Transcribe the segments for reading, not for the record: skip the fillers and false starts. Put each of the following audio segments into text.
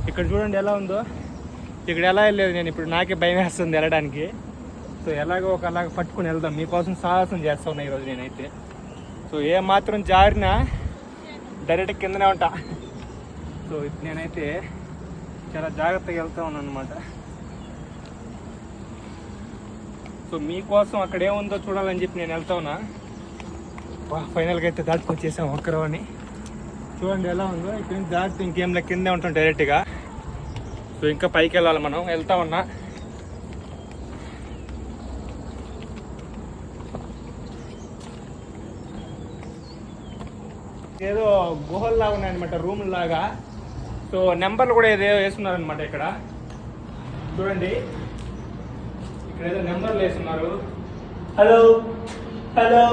ఇక్కడ చూడండి ఎలా ఉందో. ఇక్కడ ఎలా వెళ్ళలేదు నేను, ఇప్పుడు నాకే భయం వేస్తుంది వెళ్ళడానికి. సో ఎలాగో ఒకలాగా పట్టుకుని వెళ్దాం. మీకోసం సాహసం చేస్తా ఉన్నా ఈరోజు నేనైతే. సో ఏ మాత్రం జారినా డైరెక్ట్ కిందనే ఉంటా. సో నేనైతే చాలా జాగ్రత్తగా వెళ్తా ఉన్నాను అనమాట. సో మీకోసం అక్కడ ఏముందో చూడాలని చెప్పి నేను వెళ్తా ఉన్నా. ఫైనల్గా అయితే దాటుకొచ్చేసాం ఒక్కరో అని. చూడండి ఎలా ఉందో. ఇక్కడ నుంచి దాటితే ఇంకేం కిందే ఉంటాం డైరెక్ట్గా. సో ఇంకా పైకి వెళ్ళాలి మనం. వెళ్తా ఉన్నా. ఏదో గుహల్లాగా ఉన్నాయన్నమాట, రూముల్లాగా. సో నెంబర్లు కూడా ఏదో వేస్తున్నారనమాట ఇక్కడ. చూడండి ఇక్కడ ఏదో నెంబర్లు వేస్తున్నారు. హలో హలో,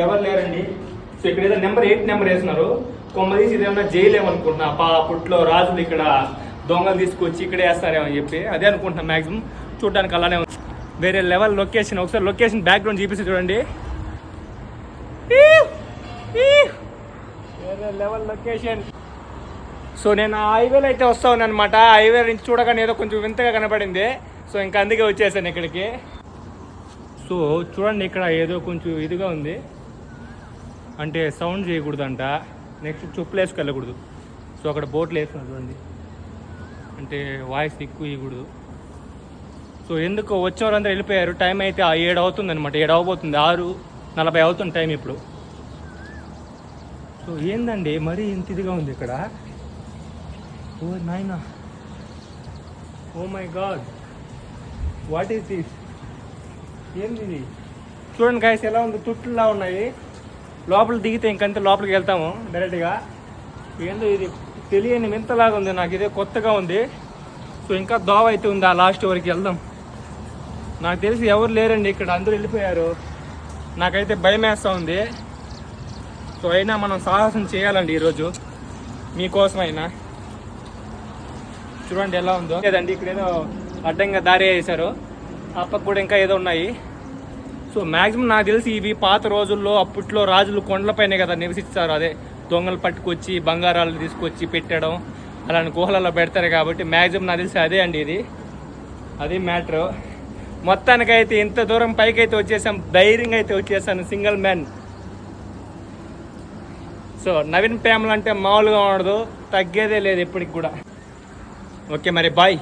ఎవరు లేరండి. సో ఇక్కడ ఏదో నెంబర్ 8 నెంబర్ వేస్తున్నారు. కొమ్మదీసి ఇదేమన్నా జైలేమనుకుంటున్నా. అప్పట్లో రాజులు ఇక్కడ దొంగలు తీసుకొచ్చి ఇక్కడే వేస్తారేమో అని చెప్పి అదే అనుకుంటున్నా. మ్యాక్సిమం చూడడానికి అలానే ఉంది. వేరే లెవెల్ లొకేషన్. ఒకసారి లొకేషన్ బ్యాక్గ్రౌండ్ చూపిస్తే చూడండి. వేరే లెవెల్ లొకేషన్. సో నేను ఆ హైవేలో అయితే వస్తా ఉన్నాను అనమాట. హైవే నుంచి చూడగానే ఏదో కొంచెం వింతగా కనపడింది. సో ఇంకా అందుకే వచ్చేసాను ఇక్కడికి. సో చూడండి ఇక్కడ ఏదో కొంచెం ఇదిగా ఉంది. అంటే సౌండ్ చేయకూడదంట. నెక్స్ట్ చెప్పులు వేసుకెళ్ళకూడదు. సో అక్కడ బోట్లు వేస్తున్నారు చూడండి. అంటే వాయిస్ ఎక్కువ ఇవ్వకూడదు. సో ఎందుకు వచ్చిన వాళ్ళందరూ వెళ్ళిపోయారు. టైం అయితే 7 అవుతుంది అనమాట. 7 అవబోతుంది. 6:40 అవుతుంది టైం ఇప్పుడు. సో ఏందండి మరీ ఇంత ఇదిగా ఉంది ఇక్కడ. ఓ నాయనా, oh my god, what is this? ఏంది ఇది? చూడండి గాయస్ ఎలా ఉంది. తుట్టులా ఉన్నాయి. లోపల దిగితే ఇంకంతే లోపలికి వెళ్తాము డైరెక్ట్గా. ఏందో ఇది తెలియని వింతలాగా ఉంది నాకు. ఇదే కొత్తగా ఉంది. సో ఇంకా దోవ అయితే ఉంది. ఆ లాస్ట్ వరకు వెళ్దాం. నాకు తెలిసి ఎవరు లేరండి ఇక్కడ, అందరూ వెళ్ళిపోయారు. నాకైతే భయం వేస్తూ ఉంది. సో అయినా మనం సాహసం చేయాలండి ఈరోజు, మీకోసం అయినా. చూడండి ఎలా ఉందో. లేదండి ఇక్కడ ఏదో అడ్డంగా దారి వేశారు. అప్పకు కూడా ఇంకా ఏదో ఉన్నాయి. సో మ్యాక్సిమం నాకు తెలిసి ఇవి పాత రోజుల్లో అప్పట్లో రాజులు కొండలపైనే కదా నివసిస్తారు. అదే దొంగలు పట్టుకొచ్చి బంగారాలు తీసుకొచ్చి పెట్టడం అలాంటి గుహలలో పెడతారు కాబట్టి మ్యాక్సిమం నాకు తెలిసి అదే అండి ఇది. అది మ్యాటరు. మొత్తానికైతే ఇంత దూరం పైకి అయితే వచ్చేసాం. ధైర్యంగా అయితే వచ్చేసాను, సింగిల్ మ్యాన్. సో నవీన్ ప్రేమలు అంటే మామూలుగా ఉండదు, తగ్గేదే లేదు ఎప్పటికి కూడా. ఓకే మరి బాయ్.